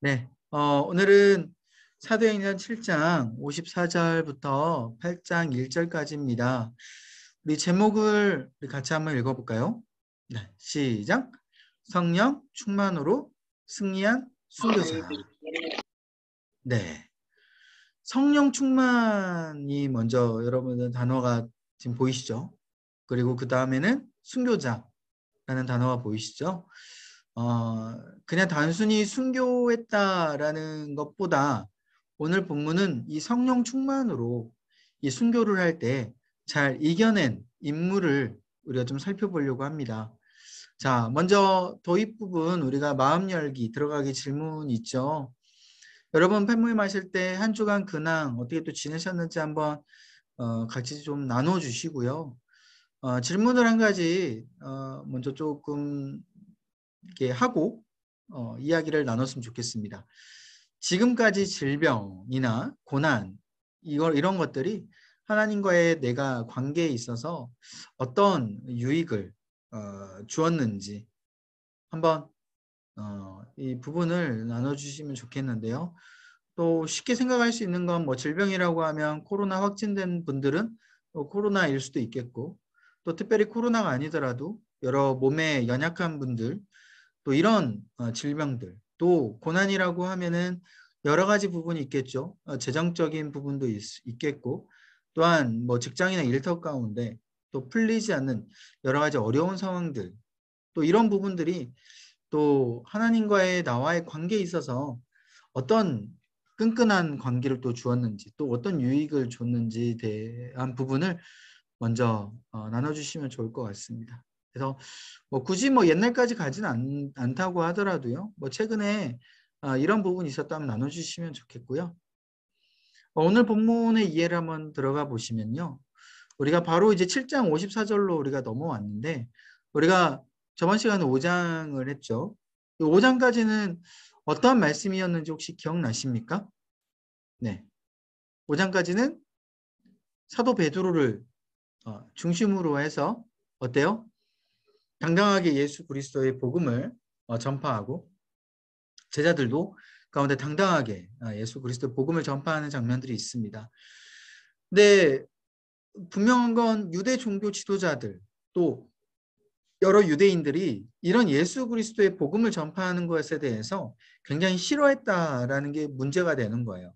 네, 오늘은 사도행전 7장 54절부터 8장 1절까지입니다. 우리 제목을 우리 같이 한번 읽어볼까요? 네, 시작! 성령 충만으로 승리한 순교자. 네, 성령 충만이 먼저 여러분들 단어가 지금 보이시죠? 그리고 그 다음에는 순교자라는 단어가 보이시죠? 그냥 단순히 순교했다라는 것보다 오늘 본문은 이 성령 충만으로 이 순교를 할 때 잘 이겨낸 인물을 우리가 좀 살펴보려고 합니다. 자, 먼저 도입 부분 우리가 마음 열기 들어가기 질문 있죠. 여러분 팬모임 하실 때 한 주간 근황 어떻게 또 지내셨는지 한번 같이 좀 나눠주시고요. 질문을 한 가지 먼저 조금 이렇게 하고 이야기를 나눴으면 좋겠습니다. 지금까지 질병이나 고난 이런 것들이 하나님과의 내가 관계에 있어서 어떤 유익을 주었는지 한번 이 부분을 나눠주시면 좋겠는데요. 또 쉽게 생각할 수 있는 건 뭐 질병이라고 하면 코로나 확진된 분들은 코로나일 수도 있겠고, 또 특별히 코로나가 아니더라도 여러 몸에 연약한 분들, 또 이런 질병들, 또 고난이라고 하면은 여러 가지 부분이 있겠죠. 재정적인 부분도 있겠고, 또한 뭐 직장이나 일터 가운데 또 풀리지 않는 여러 가지 어려운 상황들, 또 이런 부분들이 또 하나님과의 나와의 관계에 있어서 어떤 끈끈한 관계를 또 주었는지, 또 어떤 유익을 줬는지에 대한 부분을 먼저 나눠주시면 좋을 것 같습니다. 그래서 뭐 굳이 뭐 옛날까지 가지는 않다고 하더라도요. 뭐 최근에 이런 부분이 있었다면 나눠주시면 좋겠고요. 오늘 본문의 이해를 한번 들어가 보시면요. 우리가 바로 이제 7장 54절로 우리가 넘어왔는데, 우리가 저번 시간에 5장을 했죠. 5장까지는 어떠한 말씀이었는지 혹시 기억나십니까? 네. 5장까지는 사도 베드로를 중심으로 해서 어때요? 당당하게 예수 그리스도의 복음을 전파하고, 제자들도 가운데 당당하게 예수 그리스도의 복음을 전파하는 장면들이 있습니다. 근데 분명한 건 유대 종교 지도자들, 또 여러 유대인들이 이런 예수 그리스도의 복음을 전파하는 것에 대해서 굉장히 싫어했다라는 게 문제가 되는 거예요.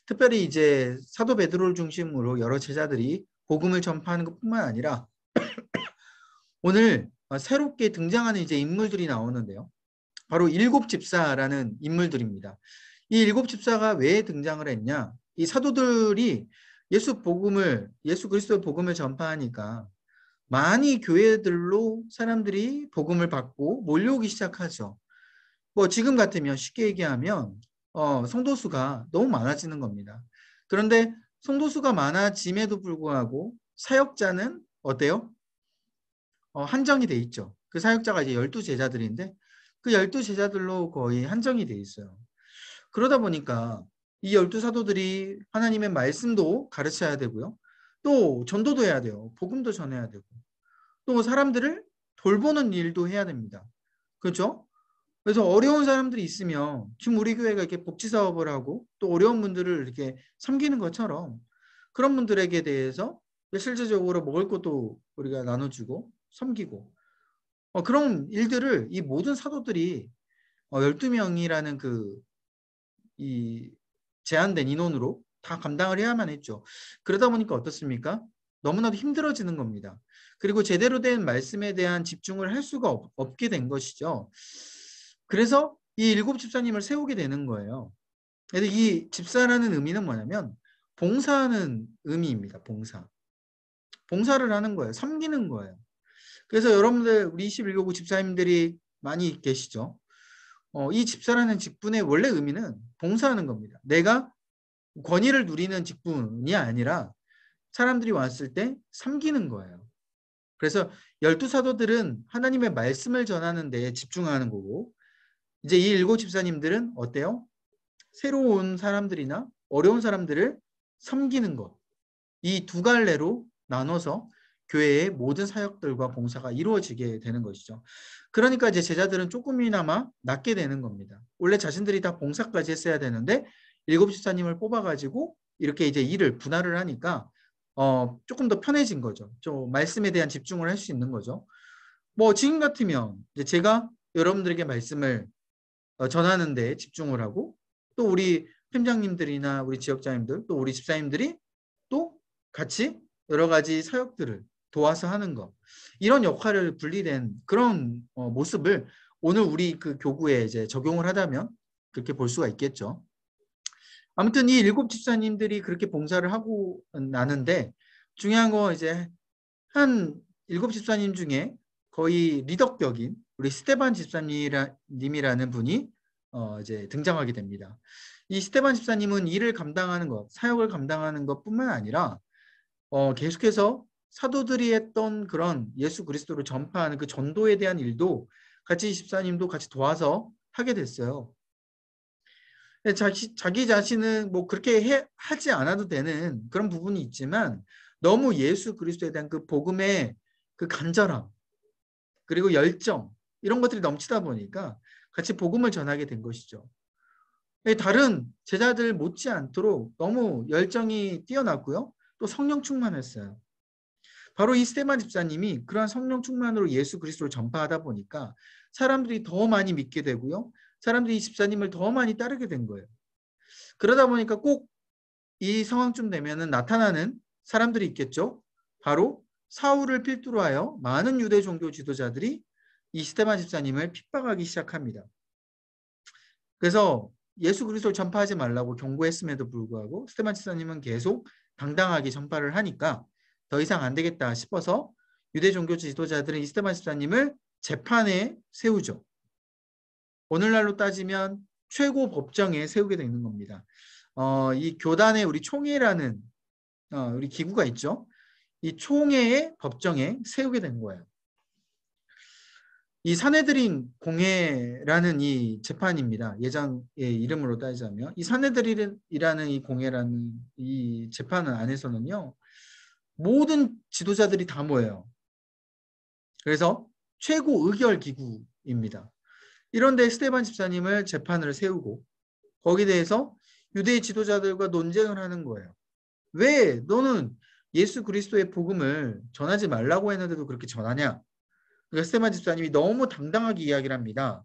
특별히 이제 사도 베드로를 중심으로 여러 제자들이 복음을 전파하는 것뿐만 아니라 오늘 새롭게 등장하는 이제 인물들이 나오는데요. 바로 일곱 집사라는 인물들입니다. 이 일곱 집사가 왜 등장을 했냐? 이 사도들이 예수 그리스도의 복음을 전파하니까 많이 교회들로 사람들이 복음을 받고 몰려오기 시작하죠. 뭐 지금 같으면 쉽게 얘기하면 성도수가 너무 많아지는 겁니다. 그런데 성도수가 많아짐에도 불구하고 사역자는 어때요? 한정이 돼 있죠. 그 사역자가 이제 12제자들인데 그 12제자들로 거의 한정이 돼 있어요. 그러다 보니까 이 12사도들이 하나님의 말씀도 가르쳐야 되고요. 또 전도도 해야 돼요. 복음도 전해야 되고. 또 사람들을 돌보는 일도 해야 됩니다. 그렇죠? 그래서 어려운 사람들이 있으면 지금 우리 교회가 이렇게 복지 사업을 하고 또 어려운 분들을 이렇게 섬기는 것처럼 그런 분들에게 대해서 실질적으로 먹을 것도 우리가 나눠주고 섬기고 그런 일들을 이 모든 사도들이 12명이라는 이 제한된 인원으로 다 감당을 해야만 했죠. 그러다 보니까 어떻습니까? 너무나도 힘들어지는 겁니다. 그리고 제대로 된 말씀에 대한 집중을 할 수가 없게 된 것이죠. 그래서 이 일곱 집사님을 세우게 되는 거예요. 그래서 이 집사라는 의미는 뭐냐면 봉사하는 의미입니다. 봉사를 하는 거예요. 섬기는 거예요. 그래서 여러분들 우리 21교구 집사님들이 많이 계시죠. 이 집사라는 직분의 원래 의미는 봉사하는 겁니다. 내가 권위를 누리는 직분이 아니라 사람들이 왔을 때 섬기는 거예요. 그래서 12사도들은 하나님의 말씀을 전하는 데 집중하는 거고, 이제 이 일곱 집사님들은 어때요? 새로운 사람들이나 어려운 사람들을 섬기는 것. 이 두 갈래로 나눠서 교회의 모든 사역들과 봉사가 이루어지게 되는 것이죠. 그러니까 이제 제자들은 조금이나마 낫게 되는 겁니다. 원래 자신들이 다 봉사까지 했어야 되는데 일곱 집사님을 뽑아가지고 이렇게 이제 일을 분할을 하니까 조금 더 편해진 거죠. 좀 말씀에 대한 집중을 할 수 있는 거죠. 뭐 지금 같으면 이제 제가 여러분들에게 말씀을 전하는 데 집중을 하고 또 우리 팀장님들이나 우리 지역장님들 또 우리 집사님들이 또 같이 여러 가지 사역들을 도와서 하는 것 이런 역할을 분리된 그런 모습을 오늘 우리 그 교구에 이제 적용을 하다면 그렇게 볼 수가 있겠죠. 아무튼 이 일곱 집사님들이 그렇게 봉사를 하고 나는데 중요한 거 이제 한 일곱 집사님 중에 거의 리더격인 우리 스테반 집사님이라는 분이 이제 등장하게 됩니다. 이 스테반 집사님은 일을 감당하는 것, 사역을 감당하는 것뿐만 아니라 계속해서 사도들이 했던 그런 예수 그리스도를 전파하는 그 전도에 대한 일도 같이 집사님도 같이 도와서 하게 됐어요. 자기 자신은 뭐 그렇게 하지 않아도 되는 그런 부분이 있지만 너무 예수 그리스도에 대한 그 복음의 그 간절함 그리고 열정 이런 것들이 넘치다 보니까 같이 복음을 전하게 된 것이죠. 다른 제자들 못지않도록 너무 열정이 뛰어났고요. 또 성령 충만했어요. 바로 이 스테반 집사님이 그러한 성령 충만으로 예수 그리스도를 전파하다 보니까 사람들이 더 많이 믿게 되고요. 사람들이 이 집사님을 더 많이 따르게 된 거예요. 그러다 보니까 꼭 이 상황쯤 되면은 나타나는 사람들이 있겠죠. 바로 사울을 필두로 하여 많은 유대 종교 지도자들이 이 스테반 집사님을 핍박하기 시작합니다. 그래서 예수 그리스도를 전파하지 말라고 경고했음에도 불구하고 스테반 집사님은 계속 당당하게 전파를 하니까 더 이상 안 되겠다 싶어서 유대 종교 지도자들은 이 스테반 집사님을 재판에 세우죠. 오늘날로 따지면 최고 법정에 세우게 되는 겁니다. 이 교단의 우리 총회라는 우리 기구가 있죠. 이 총회의 법정에 세우게 된 거예요. 이 산헤드린 공회라는 이 재판입니다. 예장의 이름으로 따지자면 이 산헤드린이라는 이 공회라는 이 재판 안에서는요. 모든 지도자들이 다 모여요. 그래서 최고 의결 기구입니다. 이런데 스테반 집사님을 재판을 세우고 거기에 대해서 유대 지도자들과 논쟁을 하는 거예요. 왜 너는 예수 그리스도의 복음을 전하지 말라고 했는데도 그렇게 전하냐? 그러니까 스테반 집사님이 너무 당당하게 이야기를 합니다.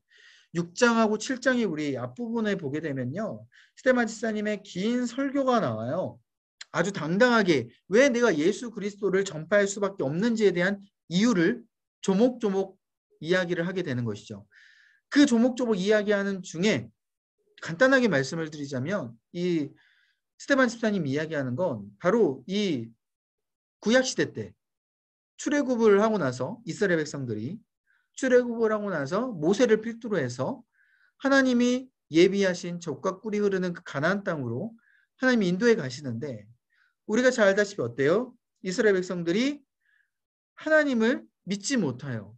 6장하고 7장의 우리 앞부분에 보게 되면요. 스테반 집사님의 긴 설교가 나와요. 아주 당당하게 왜 내가 예수 그리스도를 전파할 수밖에 없는지에 대한 이유를 조목조목 이야기를 하게 되는 것이죠. 그 조목조목 이야기하는 중에 간단하게 말씀을 드리자면 이 스테반 집사님 이야기하는 건 바로 이 구약시대 때 출애굽을 하고 나서 이스라엘 백성들이 출애굽을 하고 나서 모세를 필두로 해서 하나님이 예비하신 젖과 꿀이 흐르는 그 가나안 땅으로 하나님이 인도해 가시는데 우리가 잘 알다시피 어때요? 이스라엘 백성들이 하나님을 믿지 못해요.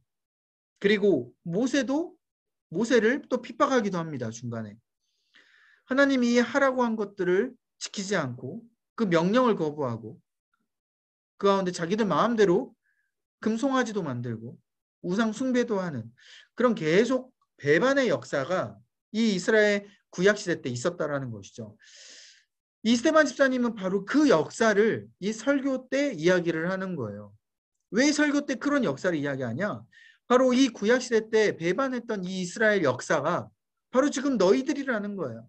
그리고 모세를 또 핍박하기도 합니다. 중간에. 하나님이 하라고 한 것들을 지키지 않고 그 명령을 거부하고 그 가운데 자기들 마음대로 금송아지도 만들고 우상 숭배도 하는 그런 계속 배반의 역사가 이 이스라엘 구약시대 때 있었다라는 것이죠. 이 스테반 집사님은 바로 그 역사를 이 설교 때 이야기를 하는 거예요. 왜 설교 때 그런 역사를 이야기하냐? 바로 이 구약시대 때 배반했던 이 이스라엘 역사가 바로 지금 너희들이라는 거예요.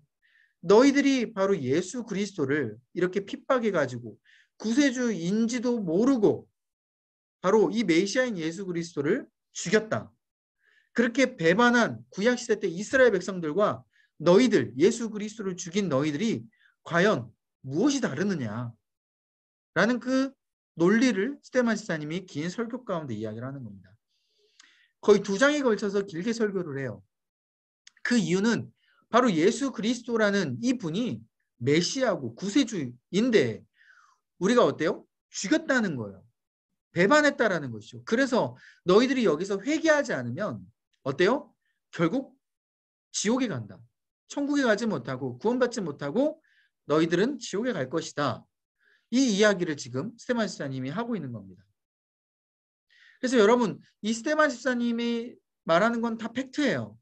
너희들이 바로 예수 그리스도를 이렇게 핍박해가지고 구세주인지도 모르고 바로 이 메시아인 예수 그리스도를 죽였다. 그렇게 배반한 구약시대 때 이스라엘 백성들과 너희들, 예수 그리스도를 죽인 너희들이 과연 무엇이 다르느냐 라는 그 논리를 스테반 집사님이 긴 설교 가운데 이야기를 하는 겁니다. 거의 2장에 걸쳐서 길게 설교를 해요. 그 이유는 바로 예수 그리스도라는 이 분이 메시아고 구세주인데 우리가 어때요? 죽였다는 거예요. 배반했다라는 것이죠. 그래서 너희들이 여기서 회개하지 않으면 어때요? 결국 지옥에 간다. 천국에 가지 못하고 구원받지 못하고 너희들은 지옥에 갈 것이다. 이 이야기를 지금 스테반 집사님이 하고 있는 겁니다. 그래서 여러분, 이 스테반 집사님이 말하는 건 다 팩트예요.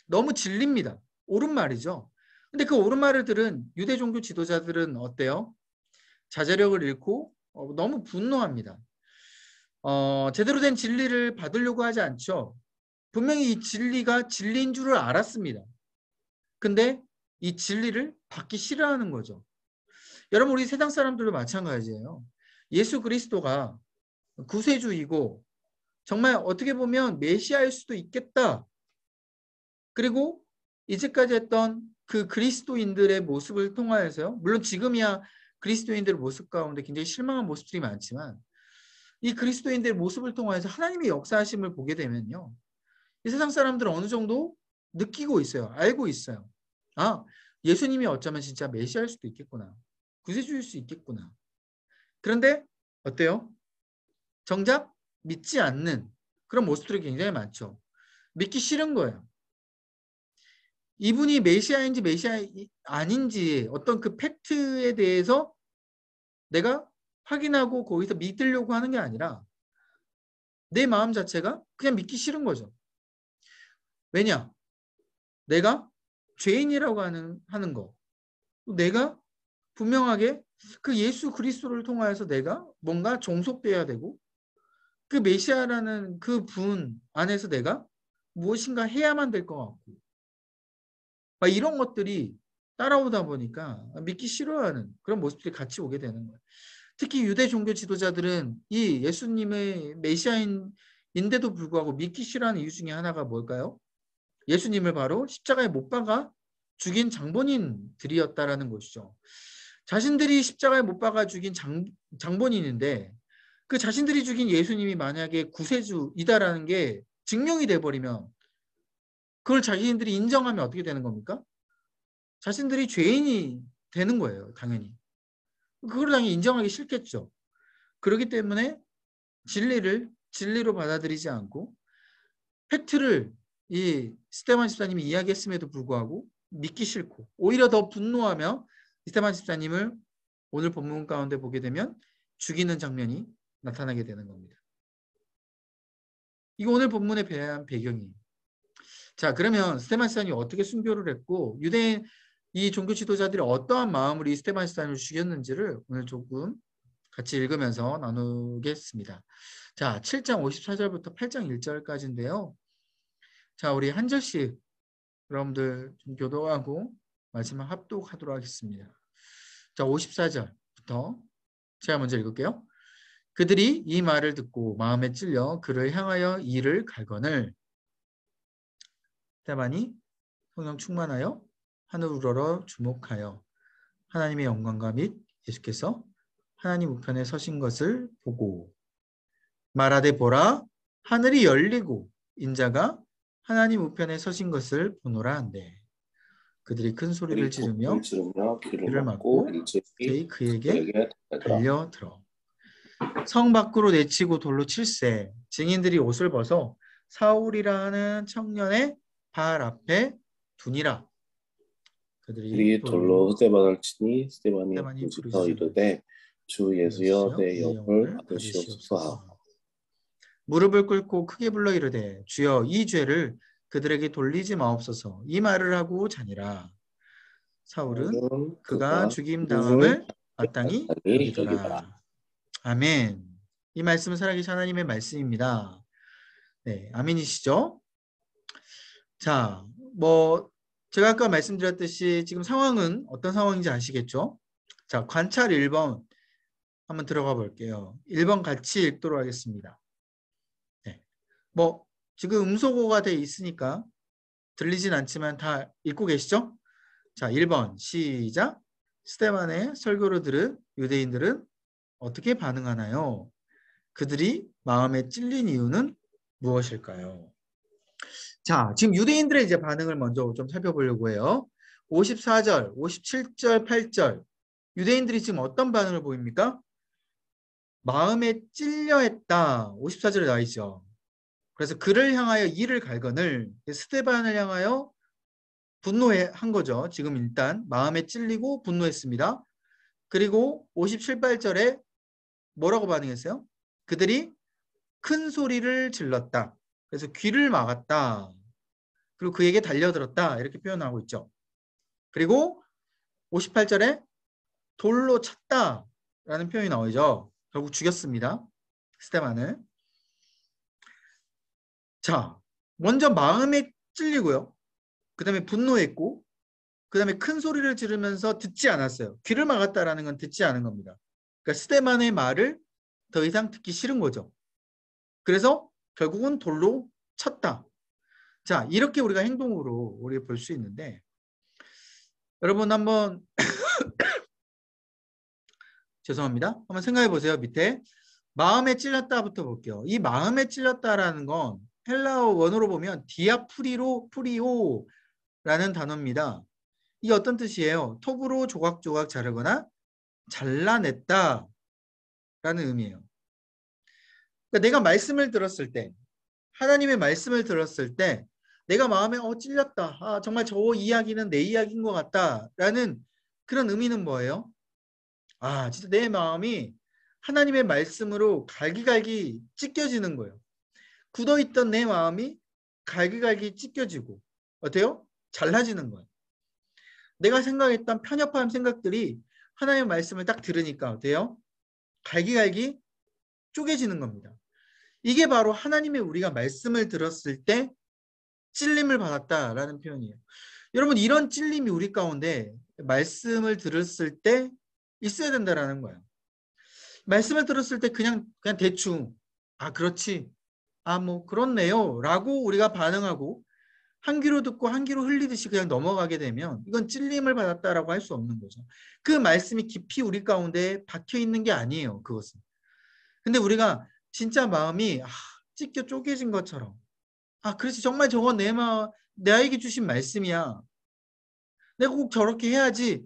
너무 진리입니다. 옳은 말이죠. 근데 그 옳은 말을 들은 유대 종교 지도자들은 어때요? 자제력을 잃고 너무 분노합니다. 제대로 된 진리를 받으려고 하지 않죠. 분명히 이 진리가 진리인 줄을 알았습니다. 근데 이 진리를 받기 싫어하는 거죠. 여러분, 우리 세상 사람들도 마찬가지예요. 예수 그리스도가 구세주이고 정말 어떻게 보면 메시아일 수도 있겠다. 그리고 이제까지 했던 그 그리스도인들의 모습을 통하여서요. 물론 지금이야 그리스도인들의 모습 가운데 굉장히 실망한 모습들이 많지만 이 그리스도인들의 모습을 통하여서 하나님의 역사하심을 보게 되면요. 이 세상 사람들은 어느 정도 느끼고 있어요. 알고 있어요. 아, 예수님이 어쩌면 진짜 메시아일 수도 있겠구나. 구세주일 수 있겠구나. 그런데 어때요? 정작 믿지 않는 그런 모습들이 굉장히 많죠. 믿기 싫은 거예요. 이분이 메시아인지 메시아 아닌지 어떤 그 팩트에 대해서 내가 확인하고 거기서 믿으려고 하는 게 아니라 내 마음 자체가 그냥 믿기 싫은 거죠. 왜냐? 내가 죄인이라고 하는 거. 내가 분명하게 그 예수 그리스도를 통하여서 내가 뭔가 종속돼야 되고 그 메시아라는 그 분 안에서 내가 무엇인가 해야만 될 것 같고 막 이런 것들이 따라오다 보니까 믿기 싫어하는 그런 모습들이 같이 오게 되는 거예요. 특히 유대 종교 지도자들은 이 예수님의 메시아인데도 불구하고 믿기 싫어하는 이유 중에 하나가 뭘까요? 예수님을 바로 십자가에 못 박아 죽인 장본인들이었다라는 것이죠. 자신들이 십자가에 못 박아 죽인 장본인인데 그 자신들이 죽인 예수님이 만약에 구세주이다라는 게 증명이 돼버리면 그걸 자신들이 인정하면 어떻게 되는 겁니까? 자신들이 죄인이 되는 거예요. 당연히. 그걸 당연히 인정하기 싫겠죠. 그렇기 때문에 진리를 진리로 받아들이지 않고 팩트를 이 스테반 집사님이 이야기했음에도 불구하고 믿기 싫고 오히려 더 분노하며 스테반 집사님을 오늘 본문 가운데 보게 되면 죽이는 장면이 나타나게 되는 겁니다. 이거 오늘 본문에 대한 배경이에요. 자, 그러면 스테반 집사님이 어떻게 순교를 했고 유대인 이 종교 지도자들이 어떠한 마음으로 이 스테반 집사님을 죽였는지를 오늘 조금 같이 읽으면서 나누겠습니다. 자, 7장 54절부터 8장 1절까지인데요. 자, 우리 한 절씩 여러분들 좀 교도하고 마지막 합독하도록 하겠습니다. 자, 54절부터 제가 먼저 읽을게요. 그들이 이 말을 듣고 마음에 찔려 그를 향하여 이를 갈거늘 스테반이 성령 충만하여 하늘 우러러 주목하여 하나님의 영광과 및 예수께서 하나님 우편에 서신 것을 보고 말하되 보라 하늘이 열리고 인자가 하나님 우편에 서신 것을 보노라 한대 그들이 큰 소리를 지르며 귀를 막고 일제히 그에게 달려들어 성 밖으로 내치고 돌로 칠세 증인들이 옷을 벗어 사울이라 하는 청년의 발 앞에 두니라. 그들이 돌로 스테반을 치니 스테반이 스테반이 부르짖어 이르되 주 예수여 내 영을 받으시옵소서. 받으시옵소서. 무릎을 꿇고 크게 불러 이르되 주여 이 죄를 그들에게 돌리지 마옵소서. 이 말을 하고 자니라. 사울은 그가 죽임 당함을 마땅히 여기더라. 아멘. 이 말씀은 살아계신 하나님의 말씀입니다. 네, 아멘이시죠? 자, 제가 아까 말씀드렸듯이 지금 상황은 어떤 상황인지 아시겠죠? 자, 관찰 1번 한번 들어가 볼게요. 1번 같이 읽도록 하겠습니다. 네. 지금 음소거가 돼 있으니까 들리진 않지만 다 읽고 계시죠? 자, 1번 시작. 스테반의 설교를 들은 유대인들은 어떻게 반응하나요? 그들이 마음에 찔린 이유는 무엇일까요? 자, 지금 유대인들의 이제 반응을 먼저 좀 살펴보려고 해요. 54절, 57절, 8절. 유대인들이 지금 어떤 반응을 보입니까? 마음에 찔려 했다. 54절에 나와 있죠. 그래서 그를 향하여 이를 갈거늘 스테반을 향하여 분노한 거죠. 지금 일단 마음에 찔리고 분노했습니다. 그리고 57, 8절에 뭐라고 반응했어요? 그들이 큰 소리를 질렀다. 그래서 귀를 막았다. 그리고 그에게 달려들었다. 이렇게 표현하고 있죠. 그리고 58절에 돌로 쳤다 라는 표현이 나오죠. 결국 죽였습니다. 스테반을. 자, 먼저 마음에 찔리고요. 그 다음에 분노했고, 그 다음에 큰 소리를 지르면서 듣지 않았어요. 귀를 막았다라는 건 듣지 않은 겁니다. 그러니까 스테반의 말을 더 이상 듣기 싫은 거죠. 그래서 결국은 돌로 쳤다. 자, 이렇게 우리가 행동으로 우리가 볼 수 있는데, 여러분 한번 죄송합니다. 한번 생각해 보세요. 밑에 마음에 찔렸다부터 볼게요. 이 마음에 찔렸다라는 건 헬라어 원어로 보면 프리오라는 단어입니다. 이게 어떤 뜻이에요? 톱으로 조각조각 자르거나 잘라냈다라는 의미예요. 그러니까 내가 말씀을 들었을 때, 하나님의 말씀을 들었을 때 내가 마음에 찔렸다. 아, 정말 저 이야기는 내 이야기인 것 같다라는 그런 의미는 뭐예요? 아, 진짜 내 마음이 하나님의 말씀으로 갈기갈기 찢겨지는 거예요. 굳어있던 내 마음이 갈기갈기 찢겨지고 어때요? 잘라지는 거예요. 내가 생각했던 편협한 생각들이 하나님의 말씀을 딱 들으니까 어때요? 갈기갈기 쪼개지는 겁니다. 이게 바로 하나님의 우리가 말씀을 들었을 때 찔림을 받았다라는 표현이에요. 여러분 이런 찔림이 우리 가운데 말씀을 들었을 때 있어야 된다라는 거예요. 말씀을 들었을 때 그냥 대충 아 그렇지 아 뭐 그렇네요 라고 우리가 반응하고 한 귀로 듣고 한 귀로 흘리듯이 그냥 넘어가게 되면 이건 찔림을 받았다라고 할 수 없는 거죠. 그 말씀이 깊이 우리 가운데 박혀 있는 게 아니에요. 그것은. 근데 우리가 진짜 마음이 찢겨 쪼개진 것처럼 아 그렇지 정말 저건 나에게 주신 말씀이야. 내가 꼭 저렇게 해야지.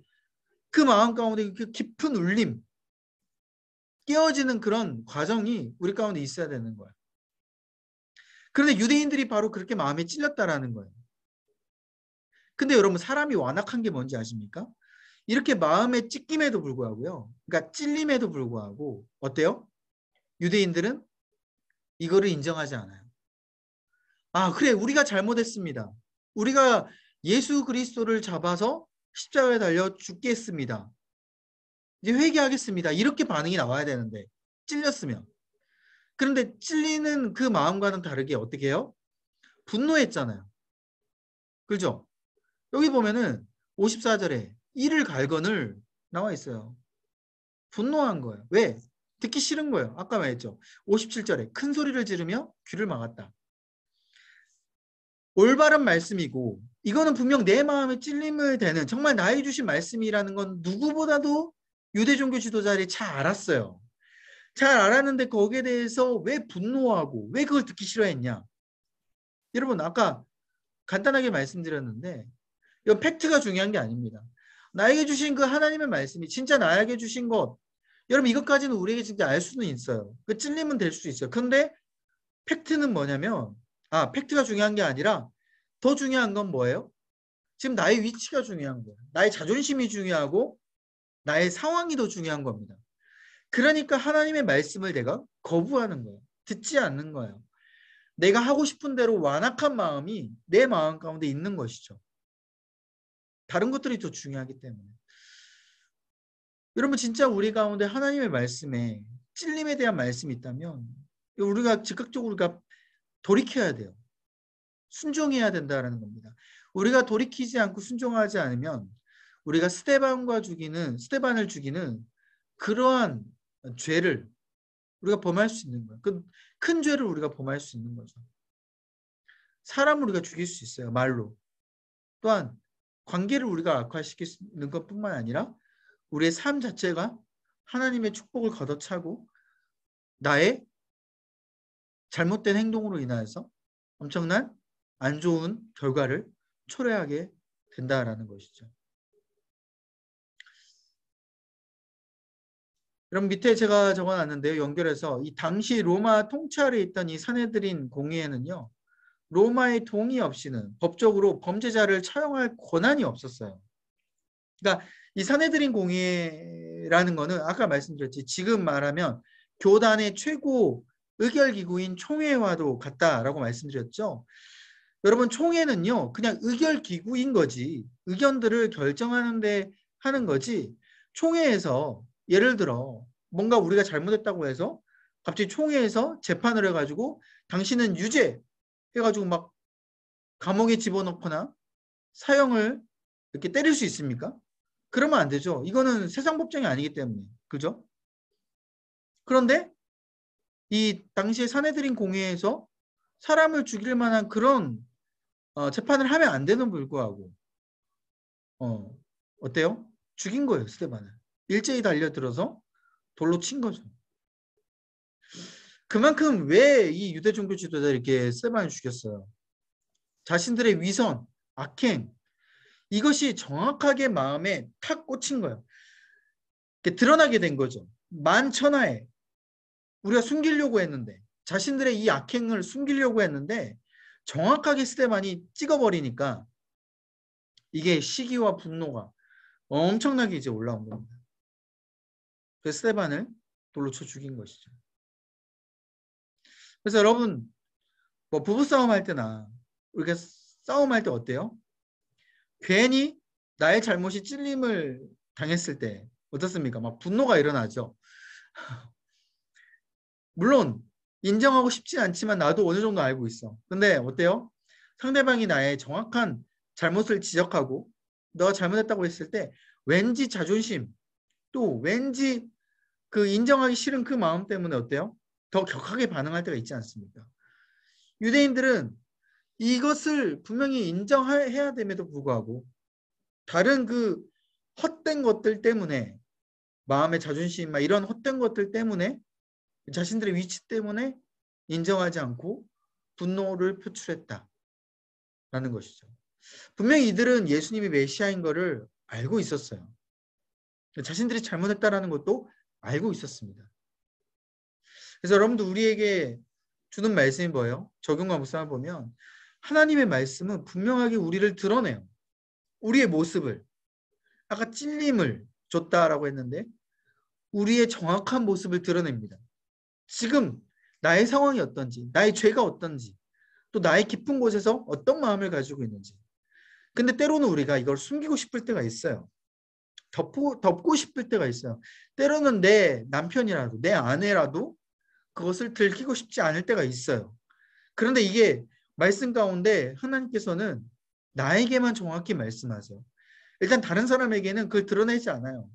그 마음 가운데 그 깊은 울림 깨어지는 그런 과정이 우리 가운데 있어야 되는 거예요. 그런데 유대인들이 바로 그렇게 마음에 찔렸다라는 거예요. 근데 여러분 사람이 완악한 게 뭔지 아십니까? 이렇게 마음에 찢김에도 불구하고요. 그러니까 찔림에도 불구하고 어때요? 유대인들은 이거를 인정하지 않아요. 아 그래 우리가 잘못했습니다. 우리가 예수 그리스도를 잡아서 십자가에 달려 죽게 했습니다. 이제 회개하겠습니다. 이렇게 반응이 나와야 되는데 찔렸으면. 그런데 찔리는 그 마음과는 다르게 어떻게 해요? 분노했잖아요. 그렇죠? 여기 보면은 54절에 이를 갈건을 나와 있어요. 분노한 거예요. 왜? 듣기 싫은 거예요. 아까 말했죠. 57절에 큰 소리를 지르며 귀를 막았다. 올바른 말씀이고 이거는 분명 내 마음에 찔림을 대는 정말 나에게 주신 말씀이라는 건 누구보다도 유대 종교 지도자들이 잘 알았어요. 잘 알았는데 거기에 대해서 왜 분노하고 왜 그걸 듣기 싫어했냐. 여러분 아까 간단하게 말씀드렸는데 이건 팩트가 중요한 게 아닙니다. 나에게 주신 그 하나님의 말씀이 진짜 나에게 주신 것 여러분 이것까지는 우리에게 진짜 알 수는 있어요. 그 찔림은 될 수 있어요. 근데 팩트는 뭐냐면 팩트가 중요한 게 아니라 더 중요한 건 뭐예요? 지금 나의 위치가 중요한 거예요. 나의 자존심이 중요하고 나의 상황이 더 중요한 겁니다. 그러니까 하나님의 말씀을 내가 거부하는 거예요. 듣지 않는 거예요. 내가 하고 싶은 대로 완악한 마음이 내 마음 가운데 있는 것이죠. 다른 것들이 더 중요하기 때문에. 여러분 진짜 우리 가운데 하나님의 말씀에 찔림에 대한 말씀이 있다면 우리가 즉각적으로 우리가 돌이켜야 돼요. 순종해야 된다는 겁니다. 우리가 돌이키지 않고 순종하지 않으면 우리가 스테반을 죽이는 그러한 죄를 우리가 범할 수 있는 거예요. 큰 죄를 우리가 범할 수 있는 거죠. 사람을 우리가 죽일 수 있어요. 말로. 또한 관계를 우리가 악화시키는 것뿐만 아니라 우리의 삶 자체가 하나님의 축복을 걷어차고 나의 잘못된 행동으로 인하여서 엄청난 안 좋은 결과를 초래하게 된다라는 것이죠. 여러분 밑에 제가 적어놨는데요. 연결해서 이 당시 로마 통찰에 있던 이 사내들인 공의회는요. 로마의 동의 없이는 법적으로 범죄자를 처형할 권한이 없었어요. 그러니까 이 사내들인 공의회라는 거는 아까 말씀드렸지 지금 말하면 교단의 최고 의결기구인 총회와도 같다라고 말씀드렸죠. 여러분 총회는요 그냥 의결기구인 거지 의견들을 결정하는데 하는 거지 총회에서 예를 들어 뭔가 우리가 잘못했다고 해서 갑자기 총회에서 재판을 해가지고 당신은 유죄 해가지고 막 감옥에 집어넣거나 사형을 이렇게 때릴 수 있습니까? 그러면 안 되죠. 이거는 세상 법정이 아니기 때문에. 그죠? 그런데 이 당시에 사내들인 공회에서 사람을 죽일 만한 그런 재판을 하면 안 되는 불구하고 어때요? 죽인 거예요. 스테반을. 일제히 달려들어서 돌로 친 거죠. 그만큼 왜 이 유대 종교 지도자들이 이렇게 스테반을 죽였어요? 자신들의 위선, 악행 이것이 정확하게 마음에 탁 꽂힌 거예요. 드러나게 된 거죠. 만천하에 우리가 숨기려고 했는데 자신들의 이 악행을 숨기려고 했는데 정확하게 스테반이 찍어버리니까 이게 시기와 분노가 엄청나게 이제 올라온 겁니다. 그래서 스테반을 돌로 쳐 죽인 것이죠. 그래서 여러분 뭐 부부싸움 할 때나 우리가 싸움할 때 어때요? 괜히 나의 잘못이 찔림을 당했을 때 어떻습니까? 막 분노가 일어나죠. 물론 인정하고 싶지 않지만 나도 어느 정도 알고 있어. 근데 어때요? 상대방이 나의 정확한 잘못을 지적하고 너가 잘못했다고 했을 때 왠지 자존심 또 왠지 그 인정하기 싫은 그 마음 때문에 어때요? 더 격하게 반응할 때가 있지 않습니까? 유대인들은 이것을 분명히 인정해야 됨에도 불구하고 다른 그 헛된 것들 때문에 마음의 자존심 막 이런 헛된 것들 때문에 자신들의 위치 때문에 인정하지 않고 분노를 표출했다라는 것이죠. 분명히 이들은 예수님이 메시아인 것을 알고 있었어요. 자신들이 잘못했다라는 것도 알고 있었습니다. 그래서 여러분도 우리에게 주는 말씀이 뭐예요? 적용과 묵상을 보면 하나님의 말씀은 분명하게 우리를 드러내요. 우리의 모습을. 아까 찔림을 줬다라고 했는데 우리의 정확한 모습을 드러냅니다. 지금 나의 상황이 어떤지, 나의 죄가 어떤지, 또 나의 깊은 곳에서 어떤 마음을 가지고 있는지. 근데 때로는 우리가 이걸 숨기고 싶을 때가 있어요. 덮고 싶을 때가 있어요. 때로는 내 남편이라도 내 아내라도 그것을 들키고 싶지 않을 때가 있어요. 그런데 이게 말씀 가운데 하나님께서는 나에게만 정확히 말씀하세요. 일단 다른 사람에게는 그걸 드러내지 않아요.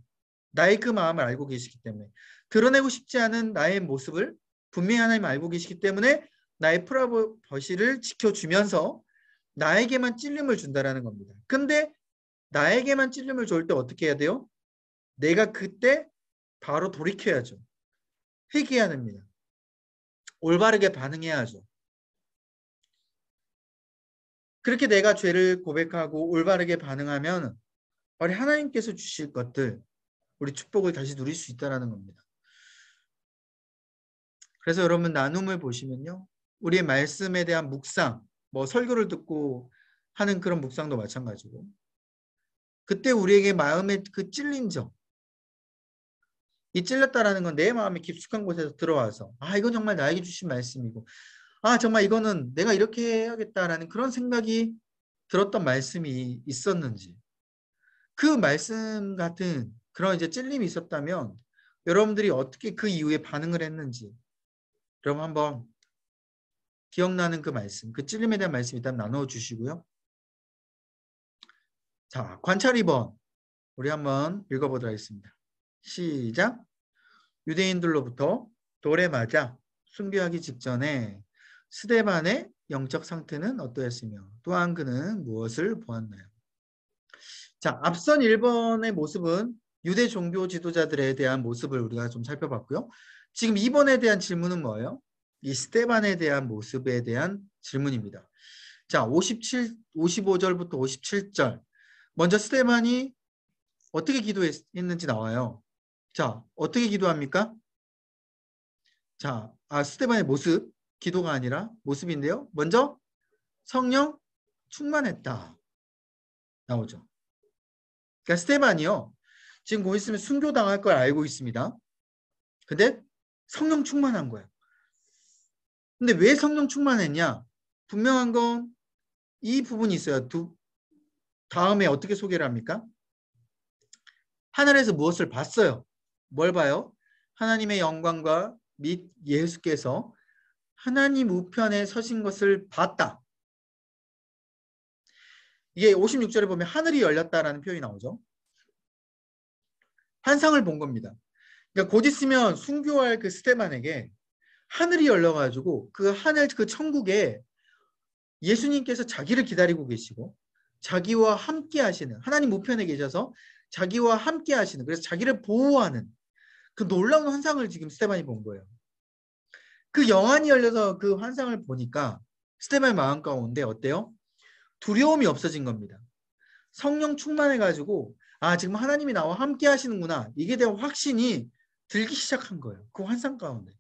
나의 그 마음을 알고 계시기 때문에. 드러내고 싶지 않은 나의 모습을 분명히 하나님 알고 계시기 때문에 나의 프라이버시를 지켜주면서 나에게만 찔림을 준다라는 겁니다. 근데 나에게만 찔림을 줄 때 어떻게 해야 돼요? 내가 그때 바로 돌이켜야죠. 회개해야 됩니다. 올바르게 반응해야죠. 그렇게 내가 죄를 고백하고 올바르게 반응하면 우리 하나님께서 주실 것들, 우리 축복을 다시 누릴 수 있다는 겁니다. 그래서 여러분 나눔을 보시면요. 우리의 말씀에 대한 묵상, 뭐 설교를 듣고 하는 그런 묵상도 마찬가지고 그때 우리에게 마음에 그 찔린 점, 이 찔렸다라는 건 내 마음이 깊숙한 곳에서 들어와서 이건 정말 나에게 주신 말씀이고 정말 이거는 내가 이렇게 해야겠다라는 그런 생각이 들었던 말씀이 있었는지 그 말씀 같은 그런 이제 찔림이 있었다면 여러분들이 어떻게 그 이후에 반응을 했는지 여러분 한번 기억나는 그 말씀, 그 찔림에 대한 말씀 일단 나눠주시고요. 자, 관찰 2번 우리 한번 읽어보도록 하겠습니다. 시작. 유대인들로부터 돌에 맞아 순교하기 직전에 스데반의 영적 상태는 어떠했으며 또한 그는 무엇을 보았나요? 자, 앞선 1번의 모습은 유대 종교 지도자들에 대한 모습을 우리가 좀 살펴봤고요. 지금 2번에 대한 질문은 뭐예요? 이 스데반에 대한 모습에 대한 질문입니다. 자, 55절부터 57절. 먼저 스데반이 어떻게 기도했는지 나와요. 자, 어떻게 기도합니까? 자, 스데반의 모습, 기도가 아니라 모습인데요. 먼저 성령 충만했다. 나오죠. 그러니까 스데반이요. 지금 곧 있으면 순교당할 걸 알고 있습니다. 근데 성령 충만한 거예요. 근데 왜 성령 충만했냐? 분명한 건 이 부분이 있어요. 다음에 어떻게 소개를 합니까? 하늘에서 무엇을 봤어요? 뭘 봐요? 하나님의 영광과 및 예수께서 하나님 우편에 서신 것을 봤다. 이게 56절에 보면 하늘이 열렸다라는 표현이 나오죠. 환상을 본 겁니다. 그러니까 곧 있으면 순교할 그 스테반에게 하늘이 열려가지고 그 하늘 그 천국에 예수님께서 자기를 기다리고 계시고 자기와 함께 하시는 하나님 우편에 계셔서 자기와 함께 하시는 그래서 자기를 보호하는 그 놀라운 환상을 지금 스테반이 본 거예요. 그 영안이 열려서 그 환상을 보니까 스테반의 마음 가운데 어때요? 두려움이 없어진 겁니다. 성령 충만해가지고 아 지금 하나님이 나와 함께 하시는구나 이게 대한 확신이 들기 시작한 거예요. 그 환상 가운데.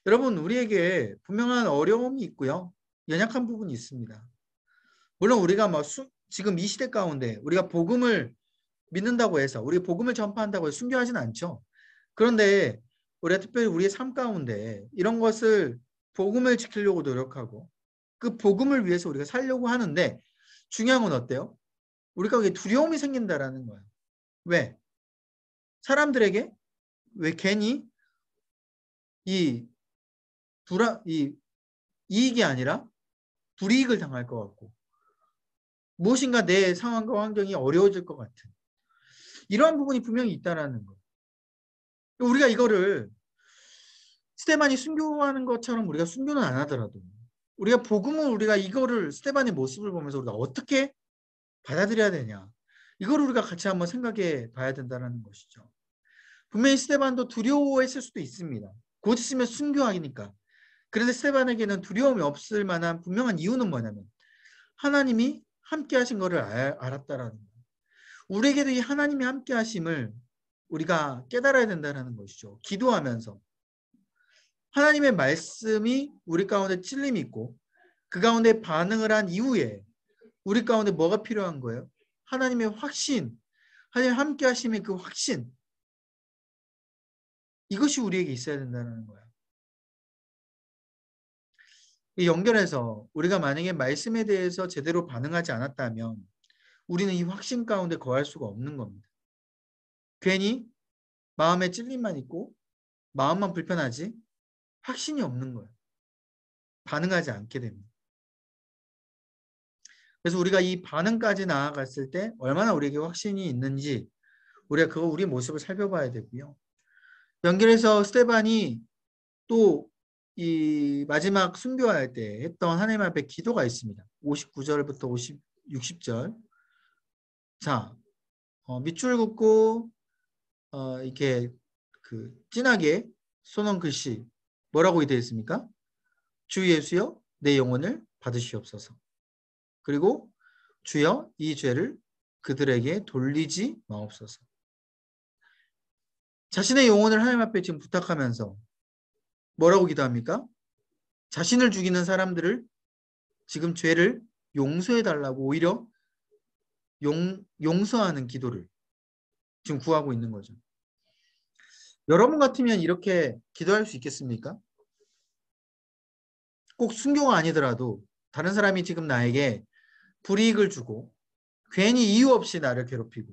여러분 우리에게 분명한 어려움이 있고요. 연약한 부분이 있습니다. 물론 우리가 지금 이 시대 가운데 우리가 복음을 믿는다고 해서 우리 복음을 전파한다고 해서 순교하지는 않죠. 그런데 우리가 특별히 우리의 삶 가운데 이런 것을 복음을 지키려고 노력하고 그 복음을 위해서 우리가 살려고 하는데 중요한 건 어때요? 우리가 왜 두려움이 생긴다라는 거예요. 왜? 사람들에게 왜 괜히 이 이익이 아니라 불이익을 당할 것 같고 무엇인가 내 상황과 환경이 어려워질 것 같은 이러한 부분이 분명히 있다라는 거예요. 우리가 이거를 스테반이 순교하는 것처럼 우리가 순교는 안 하더라도 우리가 복음은 우리가 이거를 스테반의 모습을 보면서 우리가 어떻게 받아들여야 되냐 이거를 우리가 같이 한번 생각해 봐야 된다는 것이죠. 분명히 스테반도 두려워했을 수도 있습니다. 곧 있으면 순교하니까. 그런데 스테반에게는 두려움이 없을 만한 분명한 이유는 뭐냐면 하나님이 함께 하신 것을 알았다라는 거예요. 우리에게도 이 하나님이 함께 하심을 우리가 깨달아야 된다는 것이죠. 기도하면서 하나님의 말씀이 우리 가운데 찔림이 있고 그 가운데 반응을 한 이후에 우리 가운데 뭐가 필요한 거예요? 하나님의 확신, 하나님 함께 하심의 그 확신 이것이 우리에게 있어야 된다는 거예요. 연결해서 우리가 만약에 말씀에 대해서 제대로 반응하지 않았다면 우리는 이 확신 가운데 거할 수가 없는 겁니다. 괜히 마음에 찔림만 있고 마음만 불편하지 확신이 없는 거예요. 반응하지 않게 됩니다. 그래서 우리가 이 반응까지 나아갔을 때 얼마나 우리에게 확신이 있는지 우리가 우리 모습을 살펴봐야 되고요. 연결해서 스테반이 또 이 마지막 순교할 때 했던 하나님 앞에 기도가 있습니다. 59절부터 60절. 자, 밑줄 긋고 이렇게 진하게 써놓은 글씨 뭐라고 되어 있습니까? 주 예수여 내 영혼을 받으시옵소서. 그리고 주여 이 죄를 그들에게 돌리지 마옵소서. 자신의 영혼을 하나님 앞에 지금 부탁하면서 뭐라고 기도합니까? 자신을 죽이는 사람들을 지금 죄를 용서해 달라고 오히려 용서하는 기도를 지금 구하고 있는 거죠. 여러분 같으면 이렇게 기도할 수 있겠습니까? 꼭 순교가 아니더라도 다른 사람이 지금 나에게 불이익을 주고 괜히 이유 없이 나를 괴롭히고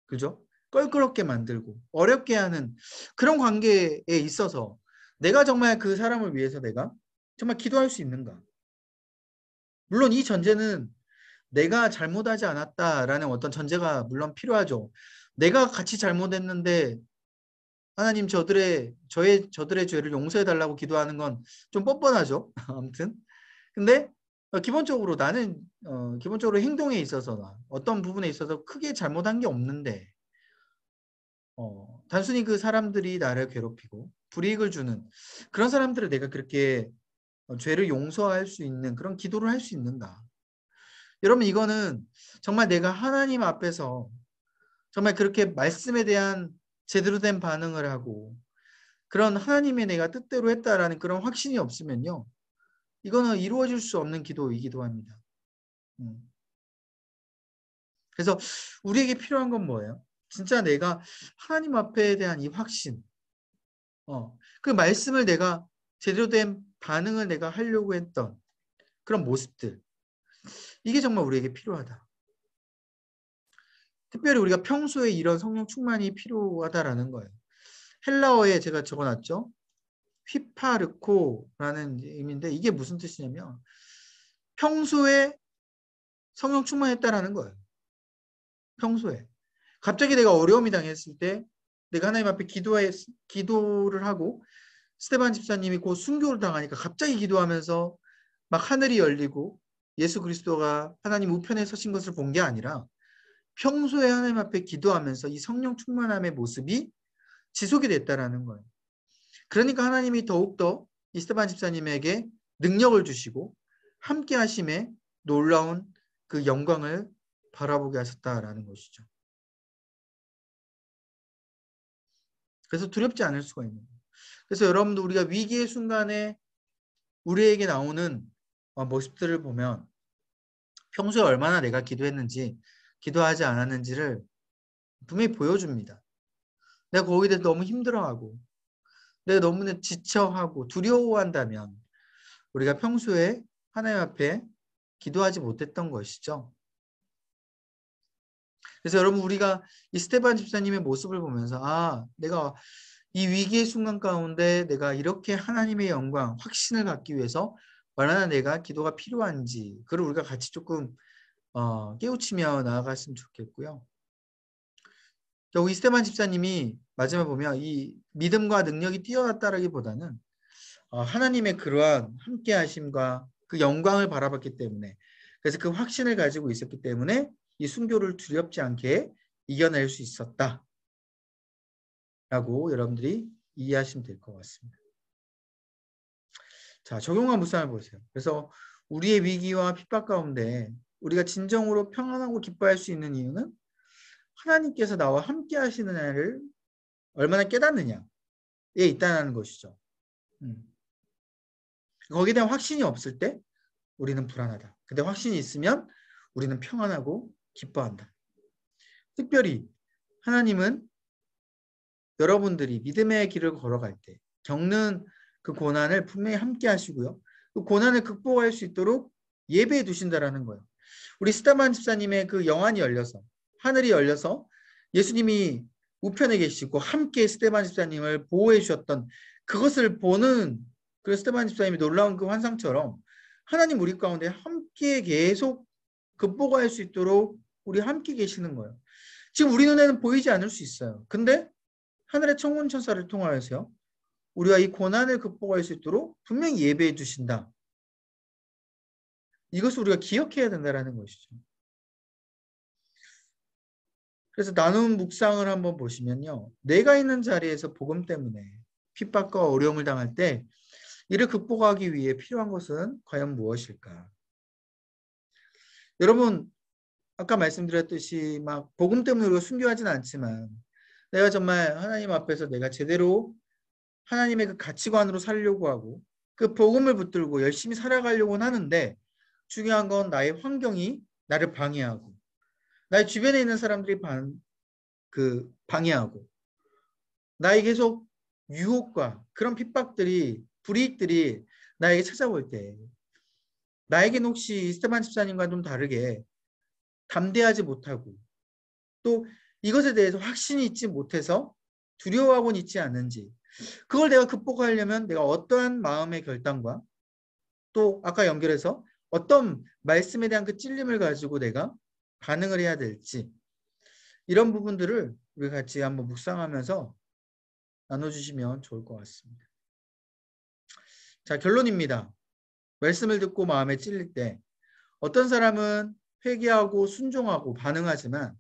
그죠? 껄끄럽게 만들고 어렵게 하는 그런 관계에 있어서 내가 정말 그 사람을 위해서 내가 정말 기도할 수 있는가? 물론 이 전제는 내가 잘못하지 않았다라는 어떤 전제가 물론 필요하죠. 내가 같이 잘못했는데 하나님 저들의 죄를 용서해 달라고 기도하는 건 좀 뻔뻔하죠. 아무튼 근데 기본적으로 나는 기본적으로 행동에 있어서 어떤 부분에 있어서 크게 잘못한 게 없는데 단순히 그 사람들이 나를 괴롭히고 불이익을 주는 그런 사람들을 내가 그렇게 죄를 용서할 수 있는 그런 기도를 할 수 있는가? 여러분 이거는 정말 내가 하나님 앞에서 정말 그렇게 말씀에 대한 제대로 된 반응을 하고 그런 하나님의 내가 뜻대로 했다라는 그런 확신이 없으면요. 이거는 이루어질 수 없는 기도이기도 합니다. 그래서 우리에게 필요한 건 뭐예요? 진짜 내가 하나님 앞에 대한 이 확신 그 말씀을 내가 제대로 된 반응을 내가 하려고 했던 그런 모습들. 이게 정말 우리에게 필요하다. 특별히 우리가 평소에 이런 성령 충만이 필요하다라는 거예요. 헬라어에 제가 적어놨죠. 휘파르코라는 의미인데 이게 무슨 뜻이냐면 평소에 성령 충만했다라는 거예요. 평소에. 갑자기 내가 어려움이 당했을 때 내가 하나님 앞에 기도를 하고 스테반 집사님이 곧 순교를 당하니까 갑자기 기도하면서 막 하늘이 열리고 예수 그리스도가 하나님 우편에 서신 것을 본 게 아니라 평소에 하나님 앞에 기도하면서 이 성령 충만함의 모습이 지속이 됐다라는 거예요. 그러니까 하나님이 더욱더 이 스테반 집사님에게 능력을 주시고 함께 하심에 놀라운 그 영광을 바라보게 하셨다라는 것이죠. 그래서 두렵지 않을 수가 있는 거예요. 그래서 여러분도 우리가 위기의 순간에 우리에게 나오는 모습들을 보면 평소에 얼마나 내가 기도했는지 기도하지 않았는지를 분명히 보여줍니다. 내가 거기에 대해서 너무 힘들어하고 내가 너무나 지쳐하고 두려워한다면 우리가 평소에 하나님 앞에 기도하지 못했던 것이죠. 그래서 여러분 우리가 이 스테반 집사님의 모습을 보면서 내가 이 위기의 순간 가운데 내가 이렇게 하나님의 영광, 확신을 갖기 위해서 얼마나 내가 기도가 필요한지 그걸 우리가 같이 조금 깨우치며 나아갔으면 좋겠고요. 결국 이 스테반 집사님이 마지막에 보면 이 믿음과 능력이 뛰어났다라기보다는 하나님의 그러한 함께 하심과 그 영광을 바라봤기 때문에 그래서 그 확신을 가지고 있었기 때문에 이 순교를 두렵지 않게 이겨낼 수 있었다 라고 여러분들이 이해하시면 될 것 같습니다. 자, 적용한 묵상을 보세요. 그래서 우리의 위기와 핍박 가운데 우리가 진정으로 평안하고 기뻐할 수 있는 이유는 하나님께서 나와 함께 하시는 애를 얼마나 깨닫느냐에 있다는 것이죠. 거기에 대한 확신이 없을 때 우리는 불안하다. 근데 확신이 있으면 우리는 평안하고 기뻐한다. 특별히 하나님은 여러분들이 믿음의 길을 걸어갈 때 겪는 그 고난을 분명히 함께 하시고요. 그 고난을 극복할 수 있도록 예배해 두신다라는 거예요. 우리 스테반 집사님의 그 영안이 열려서 하늘이 열려서 예수님이 우편에 계시고 함께 스테반 집사님을 보호해 주셨던 그것을 보는 그 스테반 집사님이 놀라운 그 환상처럼 하나님 우리 가운데 함께 계속 극복할 수 있도록 우리 함께 계시는 거예요. 지금 우리 눈에는 보이지 않을 수 있어요. 근데 하늘의 천군 천사를 통하여서 우리가 이 고난을 극복할 수 있도록 분명히 예배해 주신다. 이것을 우리가 기억해야 된다는 것이죠. 그래서 나눔 묵상을 한번 보시면요. 내가 있는 자리에서 복음 때문에 핍박과 어려움을 당할 때 이를 극복하기 위해 필요한 것은 과연 무엇일까? 여러분 아까 말씀드렸듯이 막 복음 때문에 우리가 순교하지는 않지만 내가 정말 하나님 앞에서 내가 제대로 하나님의 그 가치관으로 살려고 하고 그 복음을 붙들고 열심히 살아가려고 하는데 중요한 건 나의 환경이 나를 방해하고 나의 주변에 있는 사람들이 방해하고 나에게 계속 유혹과 그런 핍박들이 불이익들이 나에게 찾아올 때 나에게는 혹시 스테반 집사님과 좀 다르게 담대하지 못하고 또 이것에 대해서 확신이 있지 못해서 두려워하고는 있지 않는지 그걸 내가 극복하려면 내가 어떠한 마음의 결단과 또 아까 연결해서 어떤 말씀에 대한 그 찔림을 가지고 내가 반응을 해야 될지 이런 부분들을 우리 같이 한번 묵상하면서 나눠주시면 좋을 것 같습니다. 자, 결론입니다. 말씀을 듣고 마음에 찔릴 때 어떤 사람은 회개하고 순종하고 반응하지만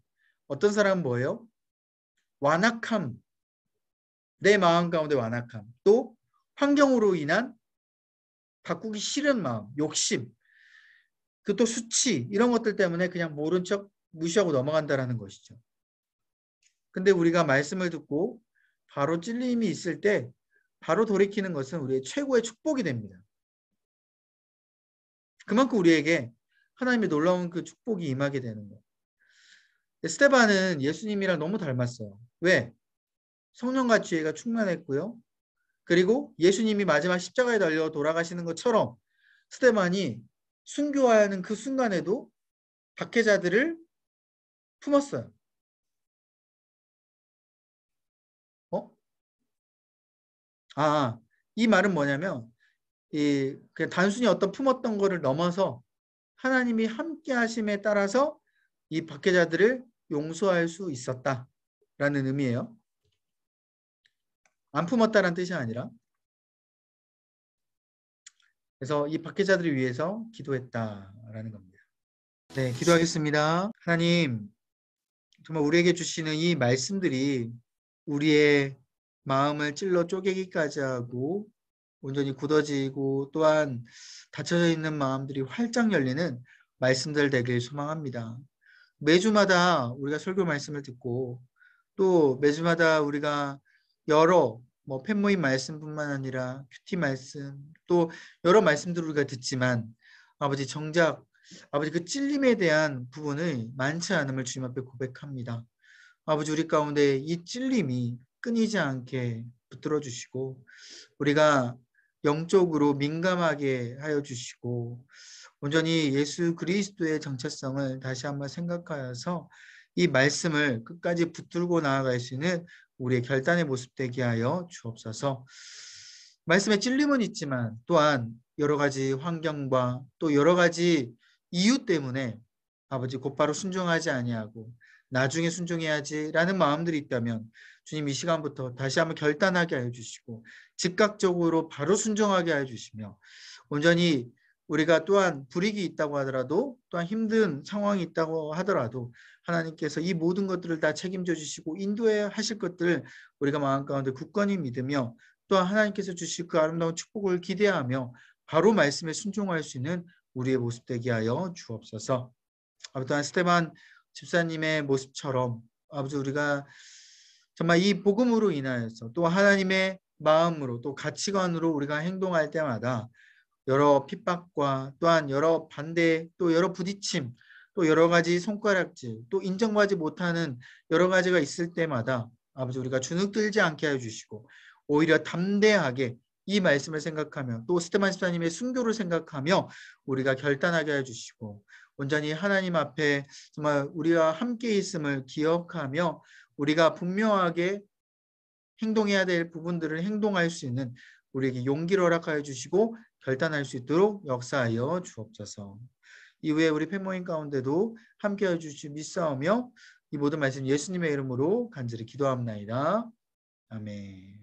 어떤 사람은 뭐예요? 완악함, 내 마음 가운데 완악함, 또 환경으로 인한 바꾸기 싫은 마음, 욕심, 그 또 수치 이런 것들 때문에 그냥 모른 척 무시하고 넘어간다라는 것이죠. 근데 우리가 말씀을 듣고 바로 찔림이 있을 때 바로 돌이키는 것은 우리의 최고의 축복이 됩니다. 그만큼 우리에게 하나님의 놀라운 그 축복이 임하게 되는 거예요. 스테반은 예수님이랑 너무 닮았어요. 왜? 성령과 지혜가 충만했고요. 그리고 예수님이 마지막 십자가에 달려 돌아가시는 것처럼 스데반이 순교하는 그 순간에도 박해자들을 품었어요. 이 말은 뭐냐면 그냥 단순히 어떤 품었던 거를 넘어서 하나님이 함께 하심에 따라서 이 박해자들을 용서할 수 있었다라는 의미예요. 안 품었다는 뜻이 아니라. 그래서 이 박해자들을 위해서 기도했다라는 겁니다. 네, 기도하겠습니다. 하나님, 정말 우리에게 주시는 이 말씀들이 우리의 마음을 찔러 쪼개기까지 하고 온전히 굳어지고 또한 닫혀져 있는 마음들이 활짝 열리는 말씀들 되길 소망합니다. 매주마다 우리가 설교 말씀을 듣고 또 매주마다 우리가 여러 팬모임 말씀뿐만 아니라 큐티 말씀 또 여러 말씀들을 우리가 듣지만 아버지 정작 아버지 그 찔림에 대한 부분을 많지 않음을 주님 앞에 고백합니다. 아버지 우리 가운데 이 찔림이 끊이지 않게 붙들어 주시고 우리가 영적으로 민감하게 하여 주시고 온전히 예수 그리스도의 정체성을 다시 한번 생각하여서 이 말씀을 끝까지 붙들고 나아갈 수 있는 우리의 결단의 모습 되게 하여 주옵소서. 말씀에 찔림은 있지만 또한 여러 가지 환경과 또 여러 가지 이유 때문에 아버지 곧바로 순종하지 아니하고 나중에 순종해야지라는 마음들이 있다면 주님 이 시간부터 다시 한번 결단하게 하여 주시고 즉각적으로 바로 순종하게 하여 주시며 온전히 우리가 또한 불이익이 있다고 하더라도 또한 힘든 상황이 있다고 하더라도 하나님께서 이 모든 것들을 다 책임져 주시고 인도해 하실 것들을 우리가 마음 가운데 굳건히 믿으며 또한 하나님께서 주실 그 아름다운 축복을 기대하며 바로 말씀에 순종할 수 있는 우리의 모습 되게 하여 주옵소서. 또한 스테반 집사님의 모습처럼 아버지 우리가 정말 이 복음으로 인하여서 또 하나님의 마음으로 또 가치관으로 우리가 행동할 때마다 여러 핍박과 또한 여러 반대 또 여러 부딪힘 또 여러 가지 손가락질 또 인정받지 못하는 여러 가지가 있을 때마다 아버지 우리가 주눅들지 않게 해주시고 오히려 담대하게 이 말씀을 생각하며 또 스테반 집사님의 순교를 생각하며 우리가 결단하게 해주시고 온전히 하나님 앞에 정말 우리가 함께 있음을 기억하며 우리가 분명하게 행동해야 될 부분들을 행동할 수 있는 우리에게 용기를 허락하여 주시고 결단할 수 있도록 역사하여 주옵소서. 이후에 우리 팬모임 가운데도 함께하여 주시 믿사오며 이 모든 말씀 예수님의 이름으로 간절히 기도합나이다. 아멘.